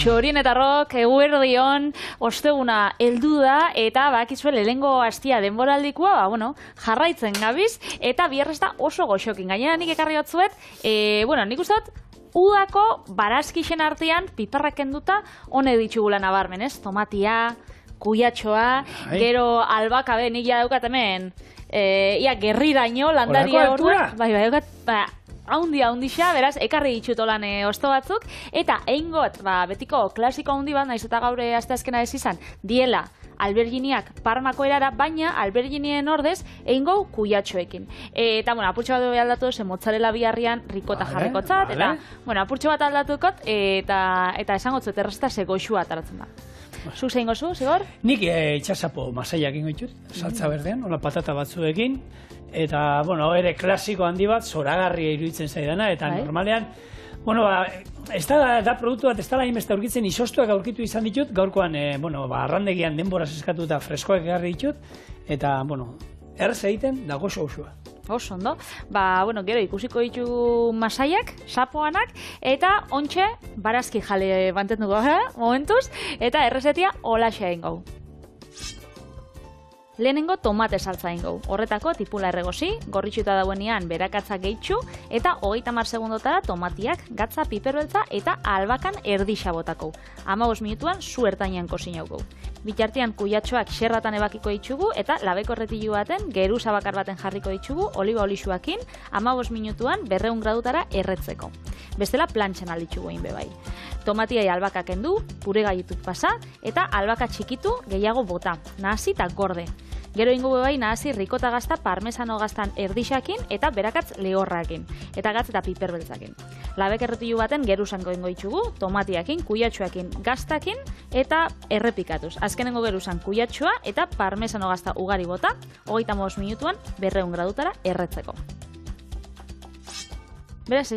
Txorienetarrok, eguerdion, osteguna heldu da, eta bakizue lehengo hastia denboraldikoa, jarraitzen gabiz, eta bierrez da oso goxokin. Gainera nik ekarri batzuet, nik uste dut, udako barazkixen artean piperrak kenduta hone ditugula nabarmen, ez? Tomatia, kuyatxoa, gero albakabe, nik ja daukat hemen, gerriraino, landaria orduan. Haundixa, beraz, ekarri ditxutolan osto batzuk, eta eingot, betiko klasiko haundi bat, naiz eta gaur asteazkena ez izan, diela alberginiak Parmako erara, baina alberginien ordez eingo kuyatxoekin. Eta, apurtxo bat dugu aldatu, mozzarella biharrian rikota jarrikotzat, eta, apurtxo bat aldatukot, eta esangotzut errezeta zegoixua ataratzen da. Zuk zein gozu, Zigor? Nik itxasapo masaiak ingo ditut, saltza berdean, hola patata batzuekin, eta, ere klasiko handi bat, zoragarria iruditzen zaidana, eta normalean, ez da produktu bat, ez da hainbeste aurkitzen, izostuak aurkitu izan ditut, gaurkoan, arrandegian denboraz eskatu eta freskoak egarri ditut, eta, errez egiten, da goxo usua. Oso, ondo. Gero ikusiko ditu masaiak, sapoanak, eta ontxe, barazki jale bantenduko, momentuz, eta errezetia holaxe egin gau. Lehenengo tomate saltza ingo. Horretako tipula erregozi, gorritxuta dauenean berakatza gehitxu, eta 30 segundotara tomatiak, gatza, piperbeltza eta albakan erdixa botako. 15 minutuan zu ertainan kozinauko. Bitartean kuyatxoak xerratan ebakiko ditugu eta labeko erretilu baten geruza bakar baten jarriko ditugu oliba olixuakin 15 minutuan 200 gradutara erretzeko. Bestela plantxan alditzugu egin bebai. Tomatia albaka kendu, pure gaietut pasa eta albaka txikitu gehiago bota, nahasi eta gorde. Gero ingo bebai nahasi rikota gazta parmesano gaztan erdixakin eta berakatz lehorrakin, eta gatz eta piperbeltzakin. Labek erretilu baten geruzanko ingo ditugu, tomatiakin, kuyatxoakin, gaztakin eta errepikatuz. Azkenengo geruzan kuyatxoa eta parmesano gazta ugari bota, 35 minutuan 200 gradutara erretzeko. Beraz,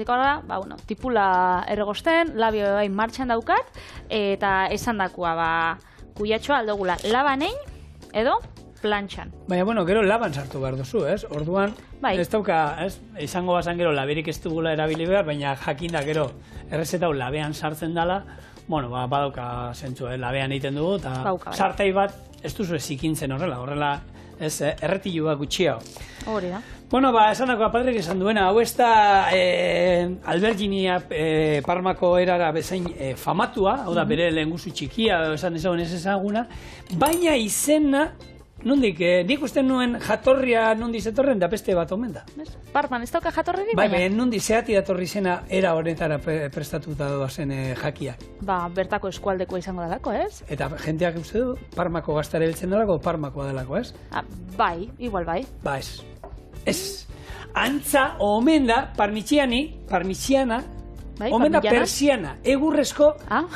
tipula erregosten, labio bebai martxan daukat, eta esan dakua, kuyatxoa aldogula labanein, edo plantxan. Baina, gero laban sartu behar duzu, ez? Orduan, ez dauka, izango bazan gero laberik ez dugula erabili behar, baina jakinda gero errezetau labean sartzen dela, badauka zentzu, labean egiten dugu, eta sartai bat ez duzu ezikintzen horrela, erretilu bat gutxia. Hori da. Esanako apadrek esan duena, hau ez da alberginia Parmako erara bezain famatua, hau da bere lehenguzu txikia, esan ezagun ez ezaguna, baina izena, nondik, nik uste nuen jatorria nondi zetorren da beste bat omen da. Parman, ez dauka jatorririk? Bai, nondi zehati datorri zena era horretara prestatuta doazen jakiak. Bertako eskualdeko izango dalako, ez? Eta jenteak uste du, Parmako gaztara biltzen dalako, Parmakoa dalako, ez? Bai, igual bai. Ez. Ez. Antza, omen da, parmigiana, omen da persiana, egurrezko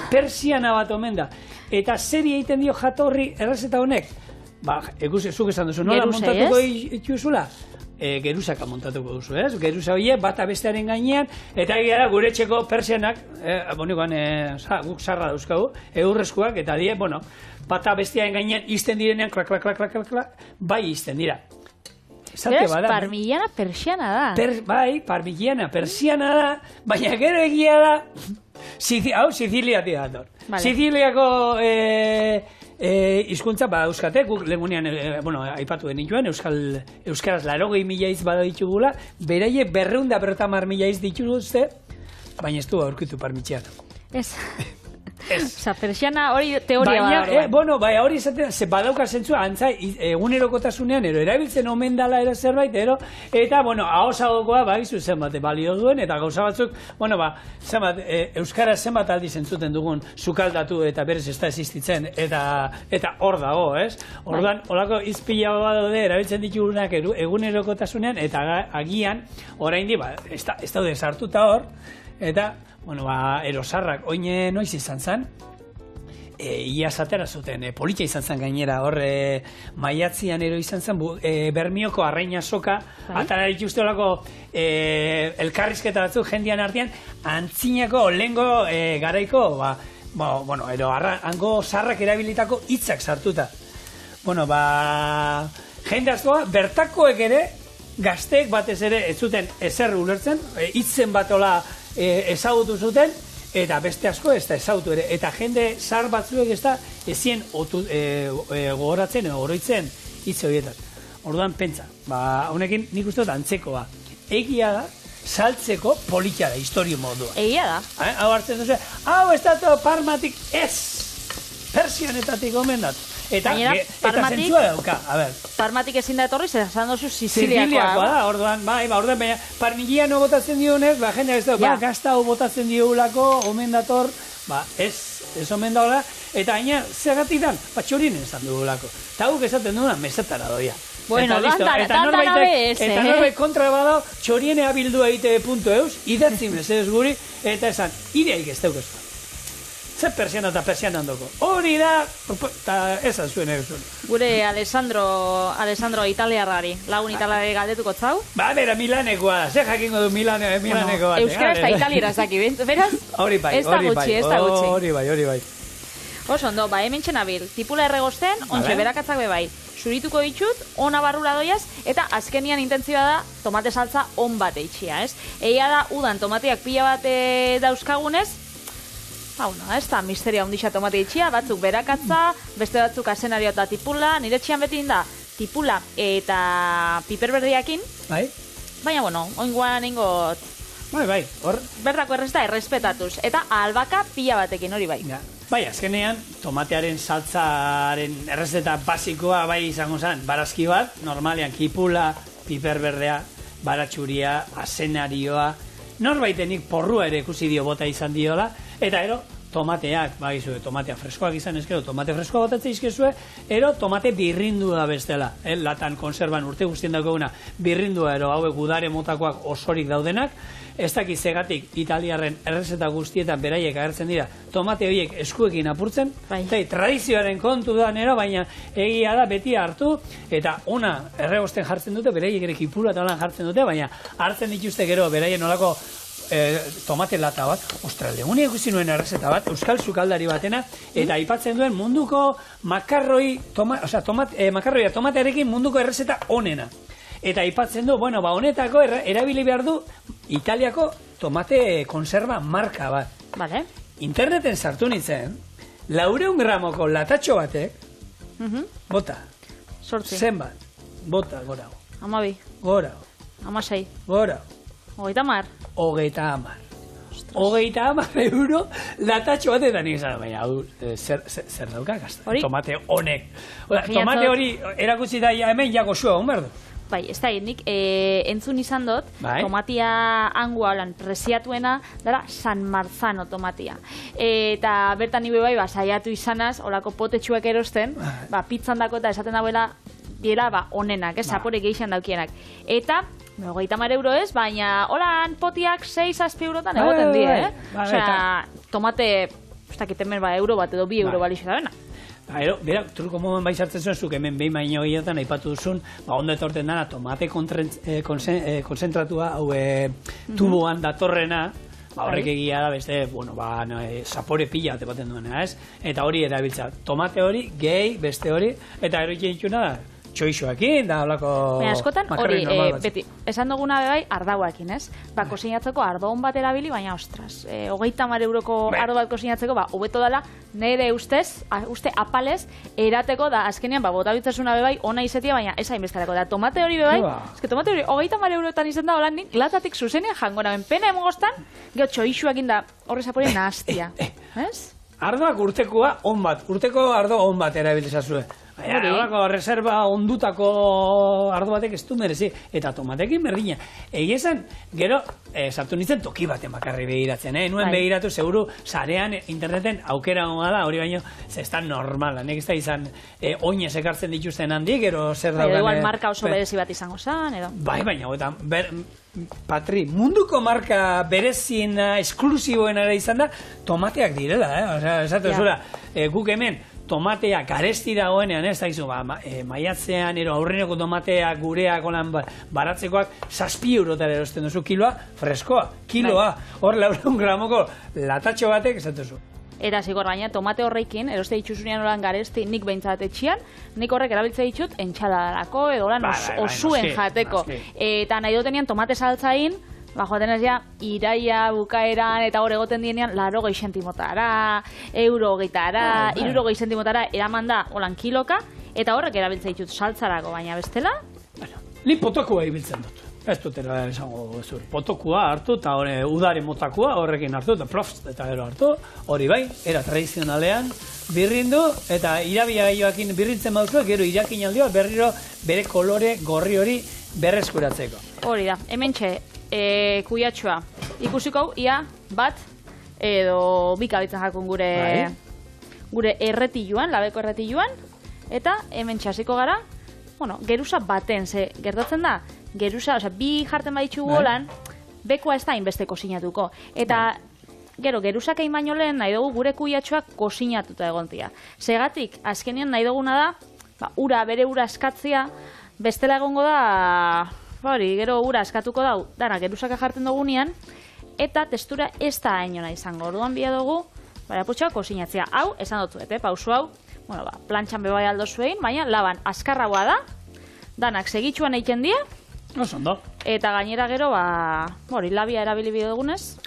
persiana bat omen da. Eta zeri egiten dio jatorri errezeta honek? Zuk esan duzu, nola montatuko ituzula? Geruzaka montatuko duzu, ez? Geruza horiek bata bestearen gainean, eta egia gure etxeko persianak, guk sarra dauzkagu, egurrezkoak, eta die, bata bestearen gainean izten direnean, bai izten dira. Parmigiana persiana da. Bai, parmigiana persiana da, baina gero egia da, hau Siziliatik dator. Siziliako hizkuntza euskate, guk lehenunean, aipatu denituen, euskaraz 80.000 hitz bada ditugula, beraie 250.000 hitz dituzte, baina ez du aurkitu parmigiana. Ez. Osa, persiana hori teoria bada. Baina hori izaten, badauka zentzua, antza, egunerokotasunean, erabiltzen omen dala zerbait, eta, ahosagokoa, bagizu zenbat balio duen, eta gauza batzuk, zenbat, euskara zenbat aldi zentzuten dugun sukaldatu eta berez ez da existitzen, eta hor dago, ez? Orduan, holako izpila badaude, erabiltzen ditugunak egunerokotasunean, eta agian, oraindik, ez daude sartuta hor, eta, erosarrak, oine noiz izan zen, iaz atera zuten, politia izan zen gainera, hor maiatzian ero izan zen, Bermioko arraina soka, atara dituzte olako elkarrizketa batzuk jendean artean, antzinako lehengo garaiko, hango sarrak erabilitako hitzak sartuta. Jende askoa, bertakoek ere, gazteek batez ere ez zuten ezer ulertzen, hitzen bat ezagutu zuten, eta beste asko ez da ezautu ere, eta jende zahar batzuek ez da ezien gogoratzen, oroitzen hitz horietan. Orduan pentsa, honekin nik uste dut antzekoa. Egia da, saltzeko politia da, historio modua. Egia da. Hau hartzen duzu, hau ez da Parmatik ez, persianetatik gomendatu. Eta zentzua dauka, a ber. Parmatik ezin da etorri, zer esan dozu Siciliakoa da, orduan, baina Parmigiano botatzen dionez, jendea ez da, gazta hau botatzen diolako, omen dator, ez omen daula, eta aina, zergatik dan, txorinen esan dugulako. Eta guk esaten duena, mesatara doia. Bueno, eta norbait kontra badao, txorienea bildu egite.eus, idatzi mesedez guri, eta esan, ideaik ez dauk ez. Zer persiana eta persiana handoko. Hori da, eta esan zuen egin. Gure Alessandro italiarrari, lagun italiarari galdetuko zau? Bera, Milanekoa da, zer jakingo du Milanekoa bat. Euskara ez da italiara zaki, beraz? Hori bai. Hori bai. Oso ondo, hemen txenabil, tipula erregosten, ontxe berakatzak bebai. Zurituko ditut, ona barrura doiaz, eta azkenian intentzioa da tomate saltza on bat eitxia, ez? Egia da, udan tomateak pila bat dauzkagunez, ez da misteria ondixa tomate eitxia, batzuk berakatza, beste batzuk asenario eta tipula, nire txian beti da tipula eta piperberdiakin. Bai? Baina, oingoan ingot... Bai, hor... Berdako errez da, errespetatuz, eta albaka pila batekin hori bai. Bai, azkenean, tomatearen saltzaren errezeta basikoa bai izango zen, barazki bat, normalean kipula, piperberdea, baratxuria, asenarioa, norbaitenik porrua ere ikusi dio bota izan diola, eta tomateak, tomatea freskoak izan ezkero, tomate freskoa botatzen izkezue, tomate birrindua bestela, latan konserban urte guztien daukaguna, birrindua hauek udare motakoak osorik daudenak, ez dakiz egatik italiarren errezeta guztietan beraiek agertzen dira, tomate horiek eskuekin apurtzen, tradizioaren kontu da baina egia da beti hartu, eta ona erregosten jartzen dute, beraiek ere kipula eta lan jartzen dute, baina hartzen dituzte gero beraien nolako tomate lata bat, Legunia ikusi nuen errezeta bat, euskal sukaldari batena, eta aipatzen duen munduko makarroia tomatearekin munduko errezeta onena. Eta aipatzen du, honetako erabili behar du Italiako tomate konserva marka bat. Vale. Interneten sartu nintzen, 400 gramoko latatxo batek, bota. Sortzi. Zenbat, bota gorau. 12. Gorau. 16. Gorau. 30. 30 euro latatxo batetan izan, baina zer dauka gazta, tomate honek. Tomate hori erakutsi da hemen jako zua, honberdu. Bai, ez da, nik entzun izan dut, tomatia angua holan preziatuena, dara San Marzano tomatia. Eta bertan nire bai, saiatu izanaz, olako potetxuak erosten, pizzan dako eta esaten dauela, biela, onenak, zapore geixan daukienak. Eta, 30 euro ez, baina holan potiak 6-7 eurotan egoten die, Osea, tomate, ez dakit hemen euro bat edo 2 euro balixo da bena. Bera, truko momen bai sartzen zuen, zuk hemen behin baino gehietan aipatu duzun, ondo etorten dana, tomate konzentratua, hau tuboan datorrena, horrek egia da beste, zapore pila bat epaten duena, ez? Eta hori erabiltza, tomate hori, gehi, beste hori, eta eroitzen dituna da, txoixoakin, da holako... Askotan, hori, beti, esan duguna bebai, ardauakin, ez? Kosinatzeko ardaun bat erabili, baina, ostras, 30 euroko ardo bat kosinatzeko, hobeto dela, nire uste apalez, erateko da, azkenean, botabitzasuna bebai, ona izetia, baina ez hainbestarako da. Tomate hori bebai, tomate hori, 30 eurotan izan da, holan nik, latatik zuzenean jango naben, pena emogostan, geho txoixoakin da, horre zapore nahaztia, ez? Ardoak urtekoa on bat, urteko ardo on bat erabilizazue. Horako reserva ondutako ardo batek ez du merezi, eta tomatekin berdina. Egia esan, gero, sartu nintzen toki baten bakarri begiratzen, nuen begiratu, seguru, sarean, interneten, aukera honga da, hori baino, ez da normala, nek ez da izan, oinez ekartzen dituzten handik, gero zer daugan... Igual marka oso berezi bat izango zan, edo... Bai, baina, eta, Patri, munduko marka bereziena, esklusiboena izan da, tomateak direla, osea, esatu zura, guk hemen, tomatea garesti dagoenean, ez da izu, maiatzean, aurreneko tomatea gureak olan baratzekoak 7 eurotara erosten duzu kiloa, freskoa, kiloa, hor 400 gramoko latatxo batek, ez duzu. Eta zigor, baina tomate horreikin, eroste ditzuzunean olan garesti nik behintzat etxian, nik horrek erabiltze ditut entxaladalako, edo lan osuen jateko. Eta nahi dutenian tomate saltzain, joaten ez ja, iraia bukaeran eta hor egoten dienean 80 zentimotara, €20, 60 zentimotara eraman da holan kiloka, eta horrek erabiltzen ditut saltzarako, baina bestela? Bueno, ni potokua ibiltzen dut. Ez dut esango zur. Potokua hartu eta udare motakua horrekin hartu eta profs eta gero hartu, hori bai, era tradizionalean birrindu eta irabiagailoakin birrintzen baduzu, gero irakin aldioa berriro bere kolore gorri hori berreskuratzeko. Hori da, hementxe kuiatxoa. Ikusiko hau, ia bat edo bi kabitzen jakun gure erretiluan, labeko erretiluan, eta hementxe hasiko gara, bueno, geruza baten, ze gertatzen da, geruza, osea, bi jartzen baditxugu holan, bekoa ez da inbeste kozinatuko. Eta gero, geruzak egin baino lehen nahi dugu gure kuiatxoak kozinatuta egontia. Segatik, azkenean nahi duguna da, bere ura eskatzea, bestela egongo da, hori, gero ura eskatuko dau, dana geruzaka jartzen dugunean, eta testura ez da hainona izango. Orduan bia dugu, apurtxoa kozinatzea. Hau, esan dut, pausu hau, bueno, plantxan bebai aldo zuen, baina laban askarragoa da, danak segitxuan egiten die, ondo. Eta gainera gero, hori, labia erabili bide dugunez.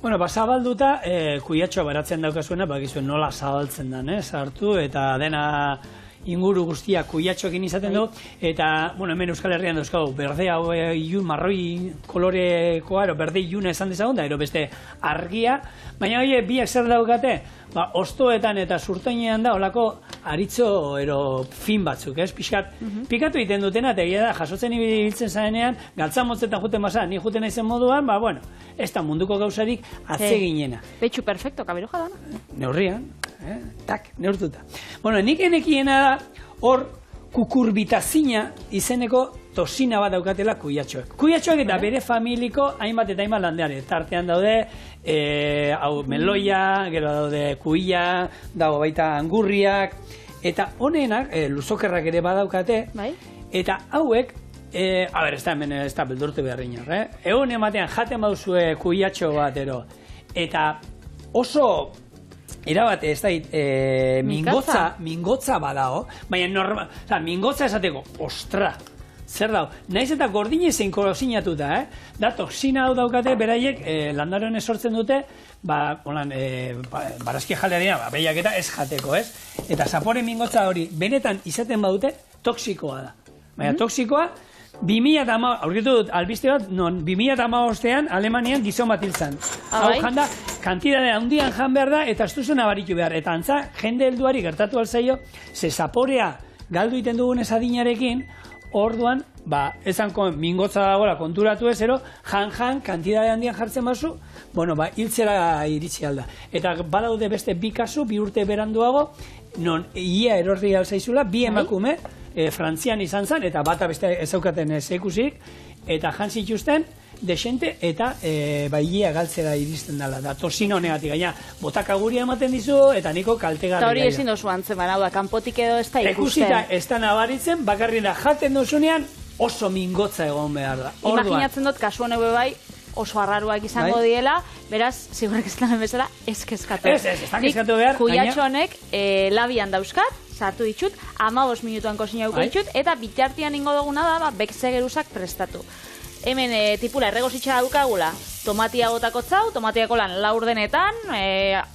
Bueno, zabalduta, kuiatxoa baratzen daukazuena, bakizuen nola zabaltzen den, sartu, eta dena inguru guztia kuiatxoekin izaten du, eta, bueno, hemen Euskal Herrian dauzkagu, berde hau ilun, marroi kolorekoa, berde iluna esan dezagun, da, beste argia, baina biak zer daukate, ostoetan eta zurtoinean da, olako aritzo fin batzuk, pixkat, pikatu egiten dutena, eta egia da, jasotzen ibiltzen zaenean, galtzan motzetan juten basa, ni juten naizen moduan, bueno, ez da munduko gauzarik atzeginena. Betxu perfecto, kabiroja dana. Neurrian, tak, neurtuta. Bueno, nik enekiena da, hor kukurbitazina izeneko toxina bat daukatela kuiatxoek. Kuiatxoek eta bere familiko hainbat eta hainbat landeare. Tartean daude, meloia, gero daude kuia, dago baita angurriak, eta honenak, luzokerrak ere badaukate, eta hauek, ez da hemen ez da beldurtu beharriñor, egun ematean jaten bauzue kuiatxo batero, eta oso erabate ez da mingotza badao, baina mingotza esateko, ostra, zer dau, naiz eta gordine zein kozinatuta, da toxina hau daukate, beraiek landaroen esortzen dute, barazki jalearia, behiak eta ez jateko, eta zapore mingotza hori, benetan izaten badute, toksikoa da. Baina toksikoa, 2010, aurkitu dut, albiste bat, 2015ean Alemanian gizon bat hil zen. Hau janda, kantidade handian jan behar da, eta ez duzu nabaritu behar. Eta antza, jende helduari gertatu alzaio, ze zaporea galdu iten dugunez adinarekin, orduan, ezanko mingotza dagoela konturatu ezero, jan, kantidade handian jartzen bazu, hiltzera iritsi alda. Eta badaude beste bi kasu, 2 urte beranduago, non ia erorri alzaizula, bi emakume, Frantzian izan zen, eta bata beste ezaukaten zekusik, eta jan zituzten, desente, eta ia galtzera iristen dela. Da, tosino honegatik, gaina, botaka guria ematen dizu, eta niko kaltegarri. Eta hori ezin dozu antzeman, hau da, kanpotik edo ez da ikusten. Ikusita ez da nabaritzen, bakarrina jaten duzunean, oso mingotza egon behar da. Imaginatzen dut, kasu honek bai, oso arraruak izango diela, beraz, zigurrak ez da bezala, ez kezkatu. Ez da kezkatu behar. Kuiatxo honek labian dauzkat, sartu ditut, 15 minutuan kozinauko ditut, eta bitartian ingo duguna da, bekze geruzak prestatu. Hemen tipula erregositxa daukagula, tomatia botako zau, tomatiako lan laurdenetan,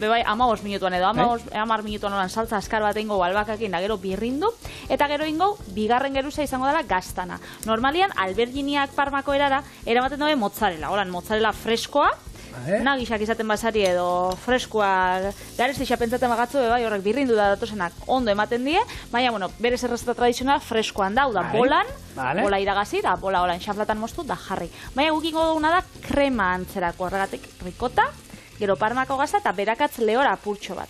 bebai 15 minutuan edo, 10 minutuan olan saltza askar bat ingo albakakin da gero birrindu, eta gero ingo bigarren geruza izango dela gaztana. Normalian, alberginiak parmako erara, eramaten dabe mozzarella, holan mozzarella freskoa, nagisak izaten basari edo freskoa, garezteixa pentsatzen bagatzu, horrek birrindu da datosenak ondo ematen die, baina, berez errezeta tradizionala freskoan da, bolan, bola iragazi, da bola holan xaflatan moztu, da jarri. Baina gukiko duguna da krema antzerako, horregatik rikota, gero parmako gazta eta berakatz lehora apurtxo bat.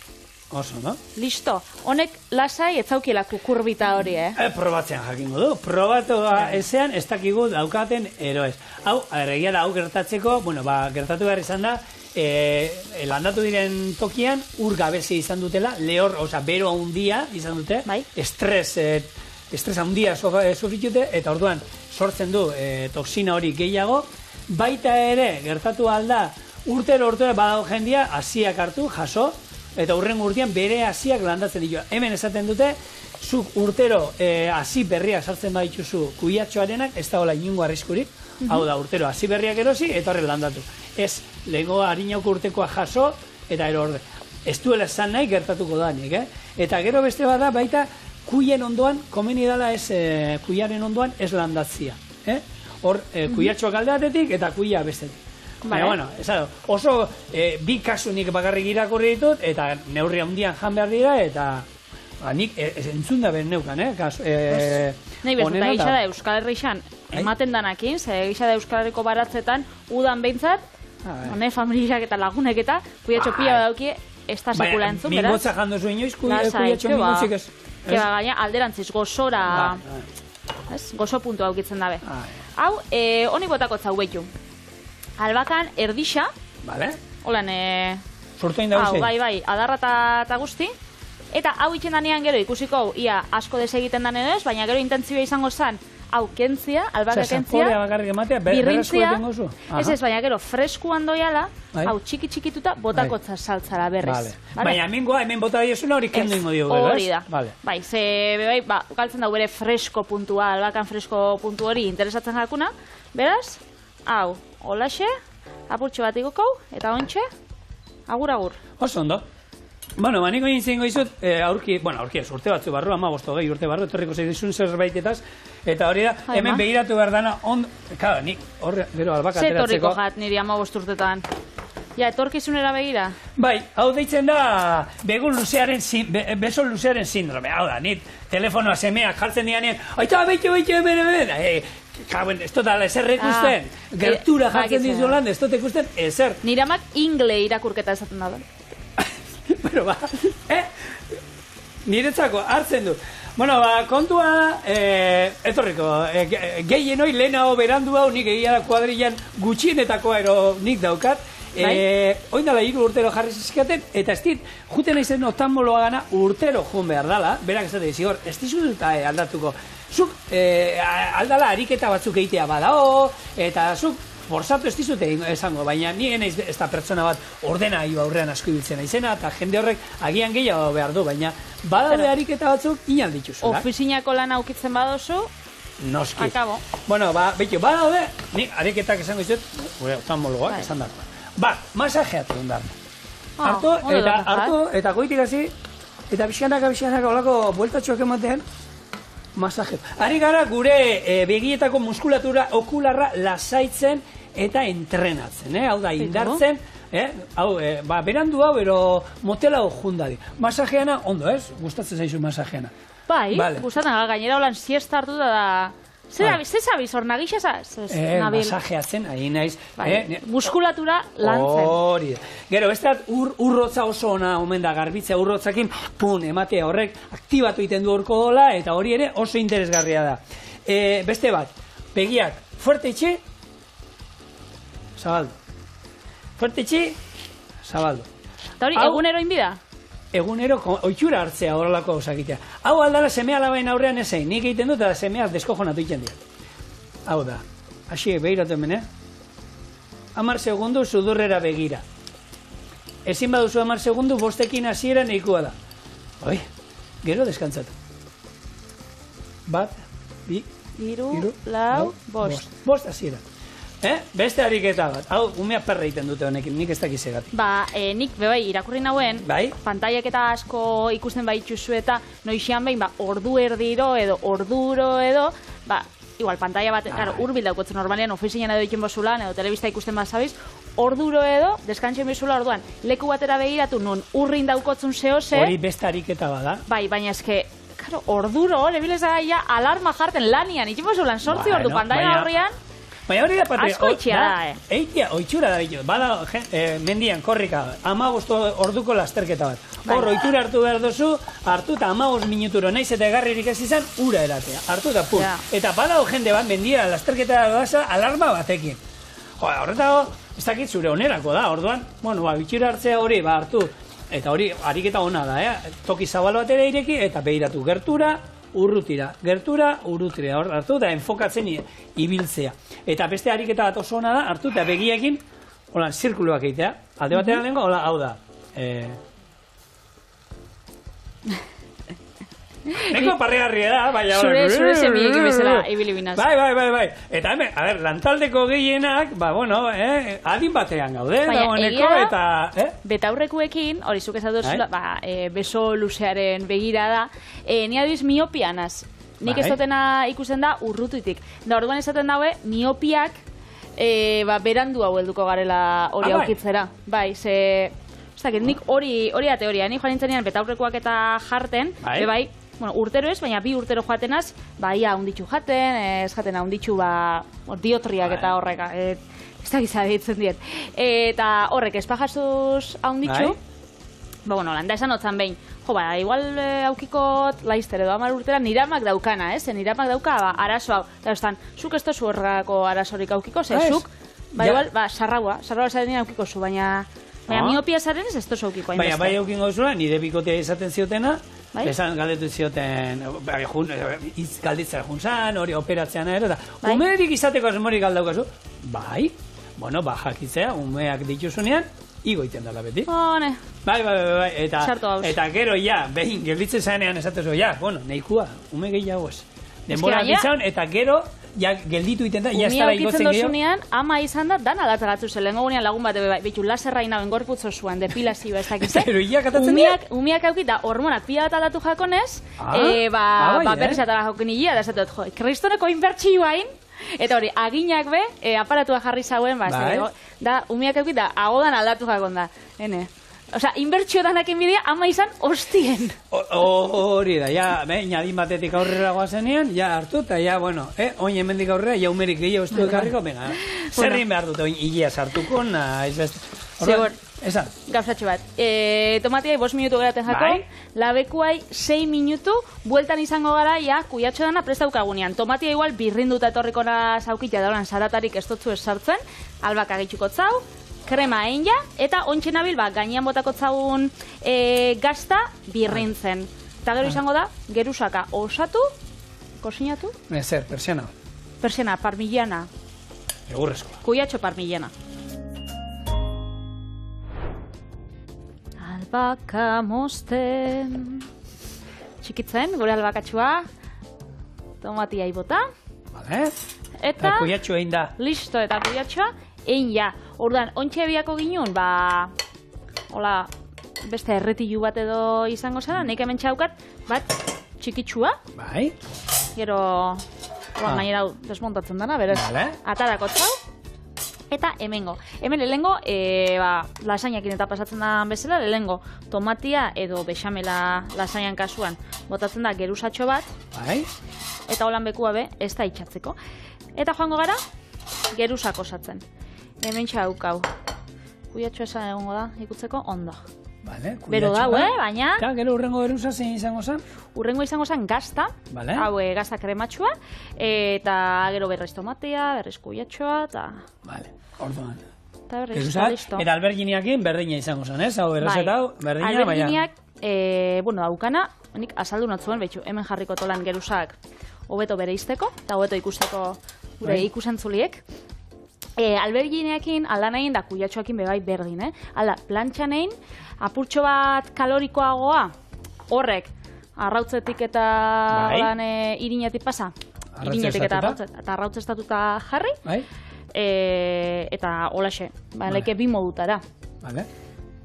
Oso, no? Listo. Honek lasai etzaukiela kukurbita hori, Probatzean jakingo du. Probatu ezean, ez dakigu daukaten eroez. Hau, egia da, hau gertatzeko, gertatu behar izan da, landatu diren tokian, ur gabezi izan dutela, lehor, bero handia izan dute, estres handia sufritute, eta orduan sortzen du toksina hori gehiago, baita ere, gertatu alda, urtero badago jendia, hasiak hartu, jaso, eta hurren urtean bere hasiak landatzen ditu. Hemen esaten dute, zuk urtero hasi berriak sartzen badituzu kuiatxoarenak, ez da hola inungo arriskurik, hau da, urtero hasi berriak erosi, eta horre landatu. Ez, lehenko harinauko urtekoa jaso, eta ero orde. Ez duela esan nahi gertatuko danik, Eta gero beste bada, baita, kuien ondoan, komeni dala ez, kuiaren ondoan ez landatzia. Hor, kuiatxoak alde batetik eta kuia bestetik. Baina, bueno, oso bi kasunik bakarrik irakurri ditut, eta neurri handian jan behar dira, eta nik entzun da ben neukan, nahi bezuta, gisa da Euskal Herrixan, ematen danakin, ze gisa da Euskal Herriko baratzetan, udan behintzat, familiak eta lagunek eta, kuiatxo pila badaukie, ez da sekula entzun, beraz? Mingotza jandu zuen inoiz, kuiatxo mingotzik ez. Gaina, alderantziz, gozora, gozo puntu aukitzen dabe. Hau, honi botako zau behitu. Albakan erdixa, holan, sortuin da guzti? Bai, adarra eta guzti, eta hau itxen danean gero ikusiko, ia asko desegiten danen ez, baina gero intentzioa izango zen, hau kentzia, albaka kentzia, birrintzia, ez, baina gero freskuan doiala, hau txiki-txikituta botakotza saltzara berriz. Baina hemen bota diosuna hori kendu ingo diogu, hori da. Bai, ze, galtzen dau bere fresko puntua, albakan fresko puntu hori interesatzen jakuna, beraz, hau, holaxe, apurtxo bat igokau, eta ontxe, agur. Oso ondo. Bueno, niko nintzen goizut, aurki ez, urte batzu barru, 15 urte barru, etorriko zeizun zerbaitetaz, eta hori da, hemen begiratu behar dana, kada, nik, gero albaka ateratzeko. Ze torriko jat niri 15 urtetan? Ja, etorkizunera begira? Bai, hau deitzen da, beso luzearen sindrome, hau da, nit, telefonoa semeak jartzen dianean, aita, beitxo, hemen, ez dut ala ezer ikusten, gertura jartzen dizuelan, ez dut ikusten ezer. Nire amak ingle irakurketa esaten da. Bueno, niretzako hartzen du. Bueno, kontua, etorriko, gehien hoi lehenago berandu hau, nik egia da kuadrilan gutxienetakoa nik daukat, oin dala 3 urtero jarri zizkaten, eta ez dit, juten aizen oftalmologa gana urtero joan behar dala, berak ez dut zigor, ez dizut aldatuko. Zuk aldala ariketa batzuk egitea badao, eta zuk forzatu ez dizute esango, baina ni naiz ez da pertsona bat ordena aurrean asko ibiltzen naizena, eta jende horrek agian gehiago behar du, baina badaude ariketa batzuk inan dituzula. Ofizinako lan aukitzen badozu, noski. Akabo. Bueno, badaude, nik ariketak esango izut, gure oftalmologoak esan dagoa. Masajeatu ondar. Hartu, eta goitik hasi, eta pixkanaka olako bueltatxoak ematen, masajeatu. Ari gara gure begietako muskulatura okularra lasaitzen eta entrenatzen, hau da, indartzen, berandu hau, ero motela hau jundadi. Masajeana, ondo ez? Gustatzen zaizu masajeana. Bai, gustatzen, gainera holan siesta hartu da... Ze zabiz, hor nagixasa? Masajeatzen, ari naiz. Muskulatura lantzen. Hori. Gero, besteat urrotza oso ona omen da, garbitzea urrotzakin, ematea horrek, aktibatu egiten du horko dola, eta hori ere oso interesgarria da. Beste bat, begiak, fuerte itxi, zabaldu. Fuerte itxi, zabaldu. Eta hori, egunero inbida? Egunero oitxura hartzea horrelako osakitea. Hau aldala semea labain aurrean ezein, nik egiten dut eta semeak deskojonatu egiten dira. Hau da, hasi behiratu hemen, 10 segundu sudurrera begira. Ezin baduzu 10 segundu, 5 hasiera nahikoa da. Gero deskantzatu. 1, 2, 3, 4, 5. 5 hasiera. Beste ariketa bat. Hau, umea perra egiten dute honekin, nik ez dakiz egatik. Nik bebai irakurri nauen, pantaiak eta asko ikusten baituzu eta noixian behin, ordu erdiro edo, orduro edo, igual, pantaia bat, urbil daukotzen normalean, ofizinan edo ikin bozulan, edo telebista ikusten bat zabiz, orduro edo, deskantzen bizula orduan, leku batera begiratu nun, urrin daukotzen zehose. Hori beste ariketa bada. Baina eske, orduro, lebilez gaia, alarma jarten lanian, ikin bozulan, 8 ordu pantaia horrian. Baina hori da, Patria, asko itxia da, eitia, oitxura da ditu, bada mendian, korrika, 15 orduko lasterketa bat. Hor, oitura hartu behar duzu, hartu eta 15 minuturo, naiz eta egarririk ez izan, ura eratea, hartu eta pun. Eta bada jende bat, mendia, lasterketa da, alarma batekin. Horretago, ez dakit zure onerako da, orduan, oitura hartzea hori, hartu, eta hori, ariketa ona da, toki zabal bat ere ireki, eta behiratu gertura, urrutira, gertura, urrutira, hartu eta enfokatzen ibiltzea. Eta beste ariketa bat oso ona da, hartu eta begiekin, holan, zirkuluak egitea. Alde batera lehenko, hau da. Neko parregarria da, baina... Zure semiekin bezala ibili binaz. Bai. Eta hemen, a ver, lantaldeko gehienak, adin batean gaude, dagoeneko, eta... Betaurrekuekin, hori zuk ezatu zula, beso luzearen begira da, ni adiz miopianaz. Nik ez dutena ikusten da urrututik. Da orduan esaten daue, miopiak berandu hau helduko garela hori aukitzera. Bai, ze... Nik hori da teoria, nik joan nintzenean betaurrekoak eta jarten, bai, urtero ez, baina 2 urtero joatenaz, ia haunditxu jaten, ez jaten haunditxu diotriak eta horrek, ez da gizade ditzen diet. Eta horrek, espajazuz haunditxu, landa esan otzan behin, igual aukikot laizter edo 10 urtera niramak daukana, niramak dauka arazo hau, eta estan, zuk ez tozu horrako arazorik aukiko, zuk, igual, sarraua zarenin aukiko zu, baina miopia zaren ez tozu aukiko hain beste. Bai aukingo zula, nire bikotea izaten ziotena, esan galdetu zioten, galditzera juntzan, hori operatzean ere, eta umerik izateko asmorik galdaukazu, jakitzea, umeak dituzunean, igoiten dela beti. Bai, eta gero, behin, gelditzen zanean esatezu, nahikua, ume gehiago ez. Denbora ditzan, eta gero, gelditu iten da, estara igotzen gehiago. Dozunean, ama izan da, dan aldatzagatu zen, lehenko gunean lagun bat, bitu, laserra inaben gorputzo zuen, depilazio ez dakizte. Eta eroiak atatzen dira? Umiak aukit, da, hormonak pila bat aldatu jakonez, berriz atara jokin hilia, da esatu, kristoneko inbertsioain, eta hori, aginak be, aparatua jarri zauen, da, umiak aukit, da, agodan aldatu jakon da, Osa, inbertsio danak enbidea, ama izan hostien. Hori da, adin batetik aurrera goazenean, hartu, eta oin hemendik aurrera, umerik gehiago estu ekarriko, zerrin behar dut, oin hilea sartuko, Segur, gauzatxo bat. Tomatiai 5 minutu geraten jako, labekuai 6 minutu, bueltan izango gara, kuiatxo dana prestaukagunean. Tomatia igual birrinduta etorriko zaukitza daulan saratarik ez dutzu ez sartzen, albak agitxuko zau, krema egin eta ontsen nabil gainean botako zaun gazta birrintzen. Eta gero izango da, gerusaka osatu, kosinatu? Zer, persiana. Persiana, parmigiana. Egurrezkoa. Kuiatxo parmigiana. Albaka mozten. Txikitzen, gure albakatxua. Tomatia ibota. Eta kuiatxo egin da. Listo, eta kuiatxoa egin ja. Orduan, ontxe biako ginen, hola, beste erretilu bat edo izango zara, nik hemen txaukat, bat txikitsua. Bai. Gero, gainera desmontatzen dana, berez, atarako txau. Eta hemengo. Hemen lehengo, lasainakin eta pasatzen da bezala, lehengo tomatia edo bexamela lasainan kasuan botatzen da gerusatxo bat. Bai. Eta holan bekua be, ez da itxatzeko. Eta joango gara, gerusak osatzen. Hemen txaukau. Kuiatxo esan egongo da, ikutzeko ondo. Bero dau, baina... Eta, gero urrengo geruza zein izango zen? Urrengo izango zen gazta, hau gazta krematxua, eta gero berriz tomatea, berriz kuiatxoa, eta... Orduan. Eta berriz, eta listo. Eta alberginiakin berdina izango zen, ez? Hau berrezeta hau, berdina, baina... Alberginiak, daukana, nik azaldu notzuen, betxu, hemen jarriko tolan gerusak hobeto bere izteko, eta hobeto ikusteko gure ikusentzuliek. Albergineakin aldan egin da kuiatxoakin bebai berdin, Alda, plantxan egin, apurtxo bat kalorikoagoa, horrek, arrautzetik eta irinetik pasa, irinetik eta arrautzestatuta jarri, eta holaxe, leke 2 modutara.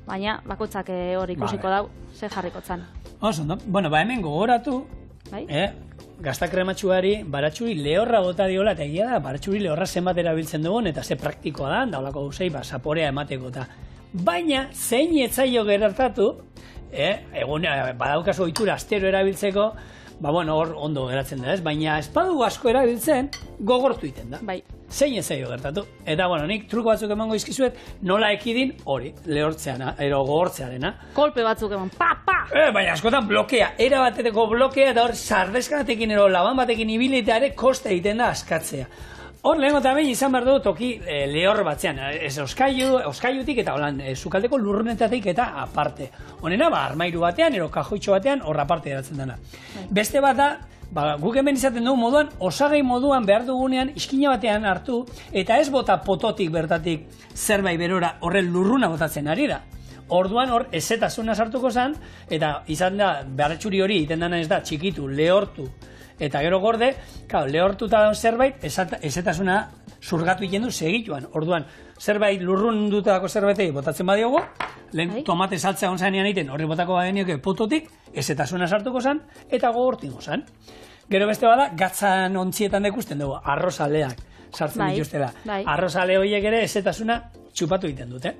Baina, bakoitzak hor ikusiko dau, ze jarrikotzan. Hemen gogoratu, gazta krematxuari baratxuri lehorra bota diola, eta egia da, baratxuri lehorra zenbat erabiltzen dugun, eta ze praktikoa da, daulako gauzei, zaporea emateko eta. Baina, zein etzaio gerartatu, egun badaukazu ohitura astero erabiltzeko, hor ondo geratzen da, ez? Baina, espadu asko erabiltzen, gogortu iten da. Zein etzaio gertatu. Eta, nik truko batzuk emango izkizuet, nola ekidin hori, lehortzeana, gogortzearena. Kolpe batzuk eman, pa! Baina askotan blokea, era bateteko blokea, eta hor sardeskanatekin laban batekin ibiliteare koste egiten da askatzea. Hor lehenko eta behin izan behar dugu toki lehor batzean, ez oskailutik eta holan sukaldeko lurrunetatik eta aparte. Honena, armairu batean, kajoitxo batean, hor aparte geratzen dena. Beste bat da, guk hemen izaten dugu moduan, osagai moduan behar dugunean iskina batean hartu, eta ez bota pototik bertatik zerbait berora horren lurruna botatzen ari da. Orduan hor ezetasuna sartuko zen, eta izan da, baratxuri hori egiten dena ez da, txikitu, lehortu, eta gero gorde, lehortuta zerbait, ezetasuna zurgatu egiten du segituan. Orduan, zerbait lurrundutako zerbaitei botatzen badiogo, lehen tomate saltza onzanean egiten, horri botako badenioke pototik, ezetasuna sartuko zen, eta gogortingo zen. Gero beste bada, gatzan ontzietan dekusten dugu, arrozaleak sartzen dituztela. Arrozale horiek ere ezetasuna txupatu egiten dute.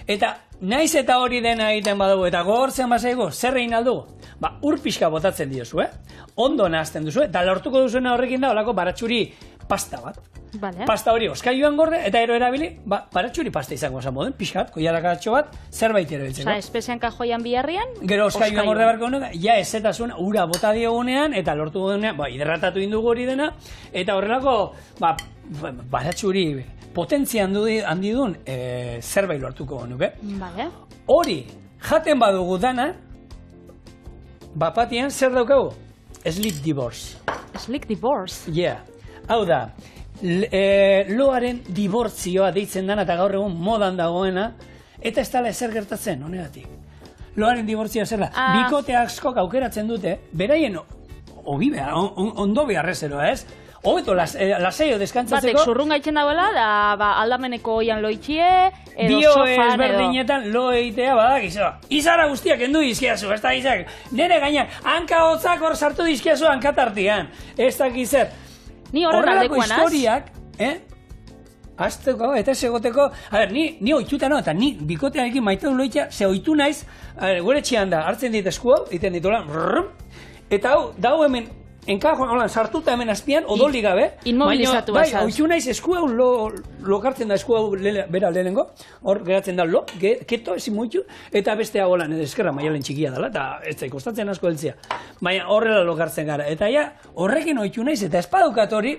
Eta naiz eta hori dena egiten badugu, eta gogortzen bazaigu, zer egin aldugu? Ur pixka botatzen diozu, ondo nahazten duzu, eta lortuko duzuena horrekin da, olako baratxuri pasta bat. Pasta hori oskailuan gorde, eta ero erabili, baratxuri pasta izango esan moden, pixkat, koiarakatxo bat, zerbait erabiltzeko. Espezian kajoian biharrian, gero oskailuan gorde barko honek, ja ezetasuna ura bota diogunean, eta lortu dugunean, hidratatu indugu hori dena, eta horrelako, baratxuri potentzia handi duen zerbait lortuko nuke. Hori, jaten badugu dana, bapatian zer daukagu? Sleep divorce. Sleep divorce? Yeah. Hau da, loaren dibortzioa deitzen dana eta gaur egun modan dagoena, eta ez dala ezer gertatzen, honegatik. Loaren dibortzioa zer da, bikote askok aukeratzen dute, beraien ondo beharrezeroa ez, hobeto lasaio deskantzatzeko. Batek zurrunga itzen dagoela, da aldameneko oian loitxie, edo dio sofan edo. Ezberdinetan lo egitea badakizu. Izara guztiak endu dizkiazu, ez da izak. Nere gainak, hanka hotzak hor sartu dizkiazu hankatartian. Ez dakizer. Ni horren aldekuan az. Horrelako historiak, azteko, eta segoteko, ni oituta no, eta ni bikotearekin maite du loitea, ze oitu naiz, gure txian da, hartzen dit esku hau, iten ditola, eta hau, dau hemen, enkajoan holan sartuta hemen azpian, odoli gabe. Inmobilizatu basaz. Bai, oitu naiz esku hau, lokartzen da esku hau bera lehenengo, hor geratzen da lo, keto, ezin moitu, eta beste hau holan, eskerra maialen txikia dela, eta ez da ikostatzen asko heltzea. Baina horrela lokartzen gara, eta ja, horrekin oitu naiz, eta espadukat hori,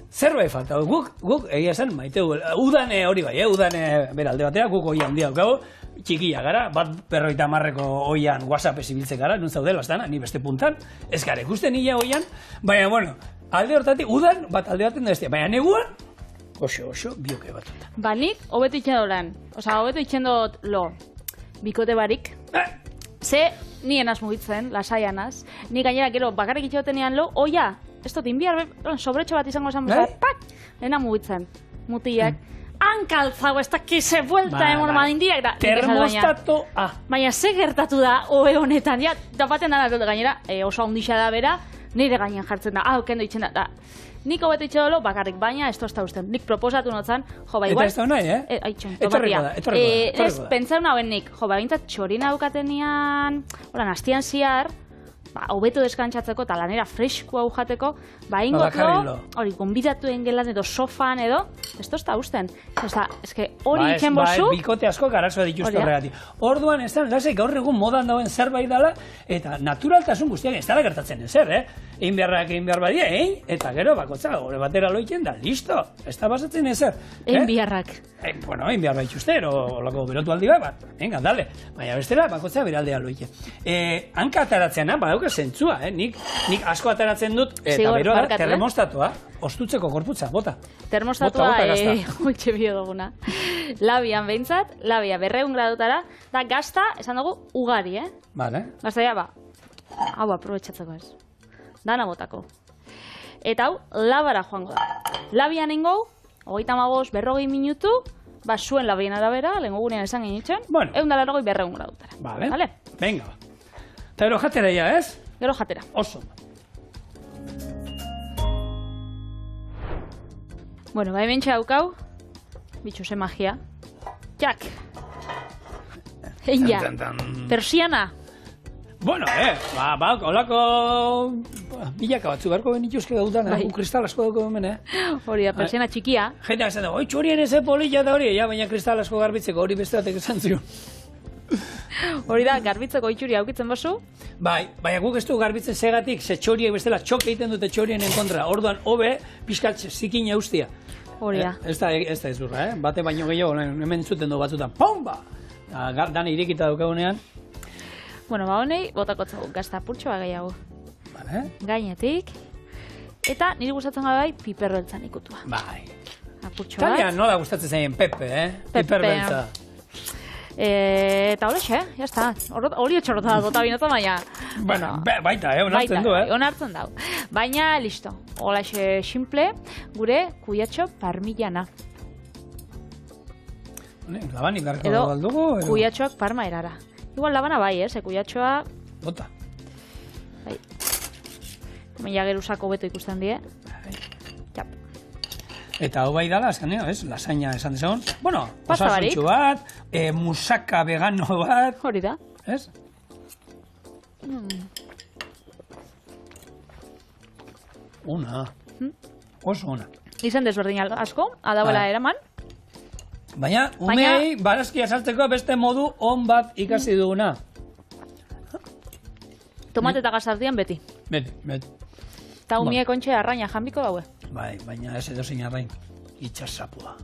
zerbait falta, guk egia zen maite du, udane hori bai, udane bera alde batera, guk hori handia daukagu, txikia gara, bat 50 oian WhatsApp ibiltzen gara, nun zaudela, ez dana, ni beste puntan, ez gara ikusten nila oian, baina, bueno, alde hortatik, udan, bat alde baten da ez baina neguan, oso, bioke batuta. Nik, hobetu itxen dolan, hobetu itxen dut lo, bikote barik, ze, ni enaz mugitzen, lasaianaz, ni gainera gero bakarrik itxotenean lo, oia, ez dut inbiar, sobretxo bat izango esan, pak, lehena mugitzen, mutiak, hankaltzago, ez dakize buelta emon madindiak da. Termostato A. Baina ze gertatu da oe honetan, ja, da baten dana gainera, oso handixa da bera, nire gainean jartzen da, kendo itxen da. Nik hobetu itxe dolo, bakarrik, baina ez tozta usten. Nik proposatu notzan, igual... Eta ez da nahi, Aitxon, tomatia. Ez, pentsau nauen nik, bintzat txorina daukatenean, horan, hastian ziar, hobeto deskantzatzeko eta lanera fresko hau jateko, ingotlo, hori, gonbidatuen gelan edo sofan edo, ez tozta usten. Ez que hori itxen bozu... Bikote asko garazoa dituzte horregatik. Orduan, ez da, lasai, gaur egun modan dauen zerbait dela, eta naturaltasun guztiak ez dela gertatzen ezer, egin behar badia, eta gero, bakotza, hori batera loiten da, listo, ez da basatzen ezer. Egin biharrak. Bueno, egin behar baituzte, olako berotu aldi bat, venga, dale. Baina bestela, bakotza beraldea loite. Hanka ataratzean, badauka zentzua, nik asko ataratzen dut, eta beroa da, termostatoa, ostutzeko korputza, bota. Termostatoa, holtxe bio duguna. Labian behintzat, labia 200 gradutara, da gazta, esan dugu, ugari, Vale. Gazta ja, hau aprobetxatzeko ez. Dana botako. Eta hau, labara joango da. Labian ingo, 35, 40 minutu, zuen labien arabera, lehenko gunean esan genitzen, 180 200 gradutara. Vale. Venga. Eta gero jatera ja, ez? Gero jatera. Oso. Bueno, hemen txaukau, bitxose magia. Jak! Eia! Persiana! Bueno, holako bilaka batzu beharko benituzke gautan, kristal asko dauko hemen, Hori da, persiana txikia. Jendeak esan dago, txorien eze polilla eta hori, baina kristal asko garbitzeko hori beste batek esan zion. Hori da, garbitzeko itxuri aukitzen bazu? Bai, baina guk ez du garbitzen segatik, ze txoriek bestela txok egiten dute txorienen kontra, orduan hobe pixkat zikin eustia. Hori da. Ez da ezurra, bate baino gehiago, hemen zuten du batzutan, pomba! Dana irekita daukagunean. Bueno, honei, botakotzagu, gazta purtsoa gehiago. Vale. Gainetik. Eta niri gustatzen gara bai, piperreltzan ikutua. Bai. Apurtxo bat. Talia nola gustatzen zaien Pepe, piperreltza. Eta holexe, jazta, hori etxorrota da dota binota, baina... Bueno, baita, onartzen du, Onartzen dau. Baina, listo, holaxe simple, gure kuyatxo parmillana. Labanik garko baldugu? Edo kuyatxoak parma erara. Igual labana bai, kuyatxoa... Bota. Bai. Mila geruzako beto ikusten die. Jap. Eta hau bai dala, azkeneo, lasaña esan dezagun. Bueno, pasta barik. Osasuntxu bat, musaka vegano bat. Hori da. Ez? Una. Oso ona. Izen desberdin asko, adauela eraman. Baina, umei, barazkia saltzeko beste modu on bat ikasi duguna. Tomate eta gazardian beti. Beti. Eta umiek ontxe arraina janbiko daue. Bai, baina ez edozein arrain. Itxasapua.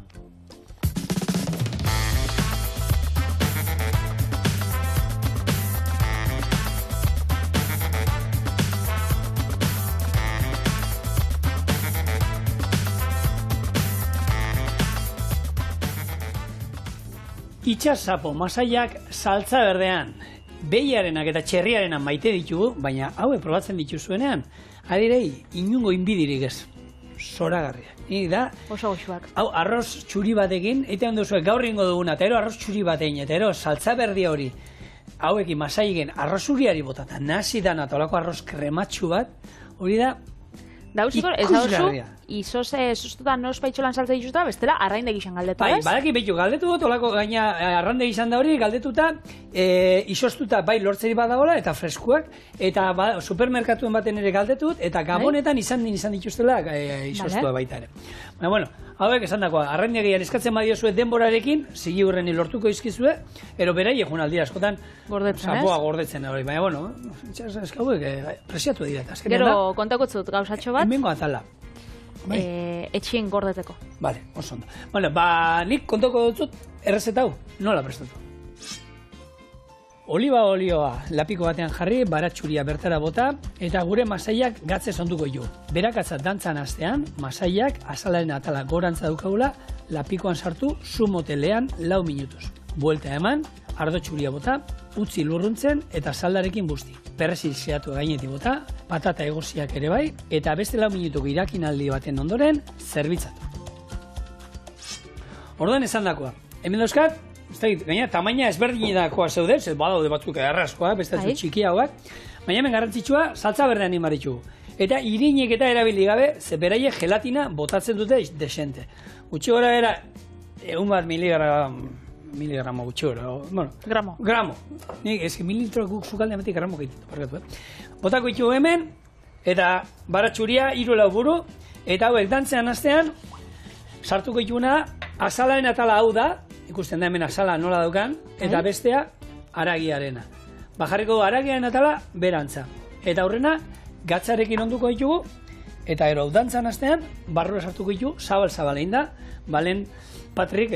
Itxasapo masaiak saltza berdean. Behiarenak eta txerriarenak maite ditugu, baina hauek probatzen dituzuenean, adirei, inungo inbidirik ez. Zoragarria. Ni da... Oso goxuak. Hau, arroz txuri batekin, egiten duzuek gaur ingo duguna, eta ero arroz txuri batekin, eta ero saltza berdia hori, hauekin masaiken arroz uriari botata, nasi dana, eta olako arroz krematxu bat, hori da... Dauziko, ez dauzu, izoze sustuta nos paitxolan saltza dituzuta, bestela arrainde gixan galdetu, ez? Bai, badaki behitu, galdetu dut, olako gaina arrande gixan da hori, galdetuta, izostuta bai lortzeri badagola, eta freskuak, eta supermerkatuen baten ere galdetu dut, eta gabonetan izan dituztela izostua baita ere. Baina, bueno, hauek esan dakoa, arrandegian eskatzen badiozue denborarekin, zigi hurreni lortuko izkizue, ero berai egun aldira askotan, zapua gordetzen hori, baina, bueno, eskauek presiatu dira. Gero kontakotzut gauzatxo bat, hemengo atala. Etxien gordeteko. Vale, oso ondo. Bueno, nik kontako dutzut errezeta hau, nola prestatu. Oliba olioa lapiko batean jarri, baratxuria bertara bota, eta gure masaiak gatzez onduko jo. Berakatzat dantzan astean, masaiak azalaren atala gorantza daukagula, lapikoan sartu, sumotelean 4 minutuz. Buelta eman, ardo txuria bota, utzi lurruntzen eta saldarekin busti. Perrezil zehatu gainetik bota, patata egoziak ere bai, eta beste 4 minutuko irakinaldi baten ondoren, zerbitzatu. Orduan esan dakoa. Hemen dauzkat, gaina tamaina ezberdinedakoa zeuden, ez badaude batzuk errazkoa, beste txikiagoak, baina hemen garrantzitsua saltza berdean imaritxu. Eta irinek eta erabili gabe, ze beraie gelatina botatzen dute desente. Gutxi gora era, 1 miligramo gutxi gora, bueno. Gramo. Nik, ezki mililitro guk zukalde ametik gramo gaititu, parkatu, Botako ditu hemen, eta baratxuria 3-4 buru, eta hauek dantzean astean, sartuko dituna, azalaren atala hau da, ikusten da hemen azala nola daukan, eta bestea aragiarena. Bajarriko aragiaren atala berantza. Eta aurrena, gatzarekin onduko ditugu, eta ero dantzan astean, barrura sartuko ditu, zabal-zabalein da, balen Patrik,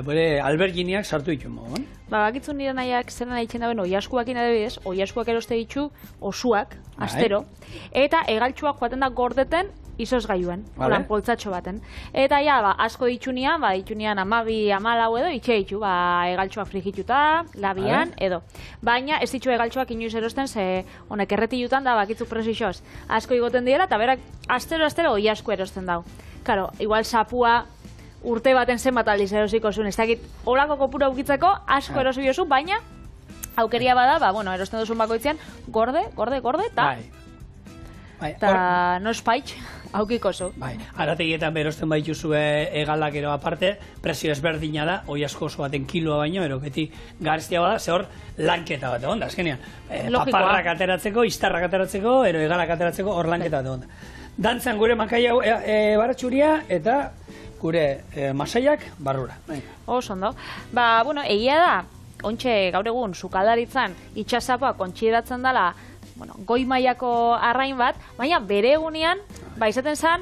bere alberginiak sartu ditu moduan. Bakitzun nire nahiak zer nahi txenda beno, oiaskuakin adibidez, oiaskuak eroste ditu osuak, astero, eta egaltxuak joaten da gordeten izoz gaiuen, holan poltzatxo baten. Eta ja, asko ditxunian, ditxunian 12-14 edo, itxe ditu, egaltxuak frigituta, labian, edo. Baina ez ditxu egaltxuak inoiz erosten, ze honek erretilutan da, bakitzu presixoz. Asko igoten dira, eta berak astero oiasku erosten dau. Karo, igual sapua, urte baten zenbat aldiz erosiko zuen, ez dakit horako kopura ukitzeko asko erosi biozu, baina aukeria bada, erosten duzun bakoitzean, gorde, eta nospaitx aukiko zu. Arategietan berosten baituzue egalak ero aparte, prezio ezberdina da, oi asko oso baten kiloa baino, ero beti garestia bada, ze hor lanketa bat onda, azkenean. Paparrak ateratzeko, iztarrak ateratzeko, ero egalak ateratzeko, hor lanketa bat onda. Dantzan gure makaia baratxuria eta gure masaiak barrura. Oso ondo. Egia da, ontxe gaur egun sukaldaritzan itxasapoa kontsideratzen dela goi mailako arrain bat, baina bere egunean, izaten zen,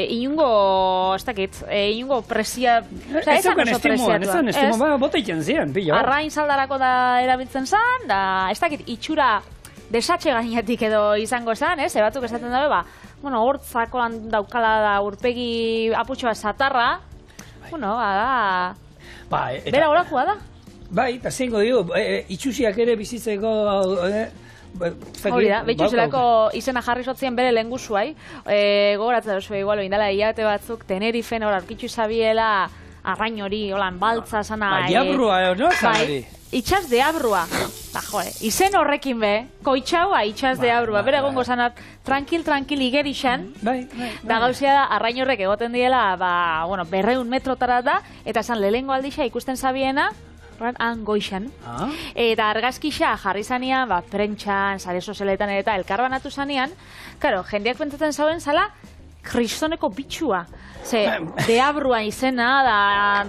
inungo, ez dakit, inungo presia... Ez zeukan estimuan, bota iken ziren, pila. Arrain saldarako da erabiltzen zen, ez dakit, itxura desatxe gainetik edo izango zen, batzuk esaten dabe, hortzakoan daukala da urpegi aputxoa satarra, bera horakoa da. Bai, eta zengo digo, itxusiak ere bizitzeko... Hori da, behitxuzelako izena jarri sotzien bere lenguzuai, gogoratzen duzu, igual, indala hilabete batzuk, Tenerifen, hor, aurkitzu izabiela, arrain hori, holan, baltza, sana... Diabrua, no? Bai, itxaz deabrua. Ba, izen horrekin be, koitxaua itxaz deabrua. Bere egongo zanak, tranquil igerixan. Da gauzia da, arrain horrek egoten diela, 200 metrotara da, eta esan lehengo aldixa ikusten zabiena, han goixan. Eta argazkixa jarri zanean, prentxan, sare sozialetan eta elkarbanatu zanean, karo, jendeak pentsatzen zauen zala, kristoneko bitxua. Ze, deabrua izena,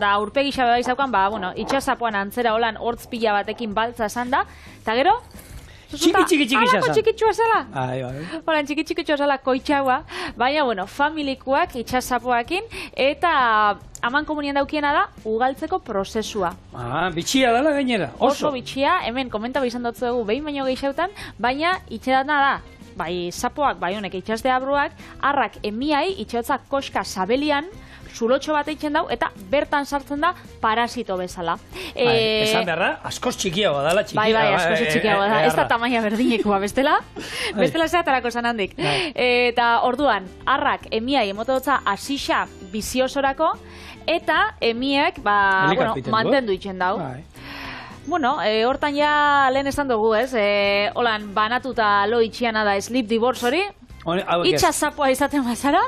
da urpegi xabe izaukan, itxasapoan antzera holan hortz pila batekin baltza esan da, eta gero, txiki alako txikitsua zela. Holan txikitsua zela koitxaua, baina, familikuak itxasapoakin, eta aman komunien daukiena da, ugaltzeko prozesua. Bitxia dela gainera, oso bitxia, hemen komenta izan dutzu dugu, behin baino gehiagotan, baina itxedana da, bai sapoak, bai honek itxas deabruak, arrak emiai, itxeotzak koska sabelian, zulotxo bat eitzen dau, eta bertan sartzen da parasito bezala. Esan behar da, askoz txikiagoa dala, Bai, askoz txikiagoa da, ez da tamaina berdinekoa, bestela zeatarako zan handik. Eta orduan, arrak emiai emototza asixa biziosorako, eta emiek, mantendu itzen dau. Hortan ja lehen esan dugu, ez? Holan, banatuta lo itxiana da sleep divorce hori, itxasapoa izaten bazara,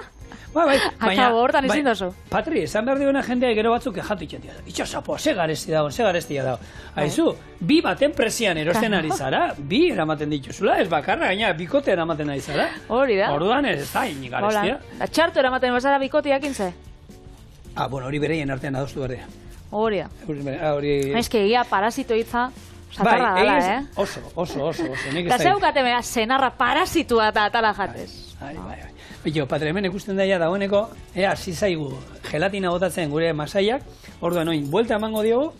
Baina, hortan ezin dozu. Patri, esan behar duena jendea gero batzuk ejatu itxatia. Itxasapoa, ze garestia dago. Haizu, bi baten presian erosten ari zara, bi eramaten dituzula, ez bakarra, gaina bikote eramaten ari zara. Hori da. Orduan ez da, garestia. Txartu eramaten bazara bikoteak intze? Hori bereien artean adostu berdea. Hori da. Ez que egia parasito hitza, satarra dala, Oso. Eta zeukate bera, senarra parasitua eta atala jatez. Bito, Patri, hemen ikusten daia dagoeneko, hasi zaigu gelatina botatzen gure masaiak, orduan oin, buelta emango diogu,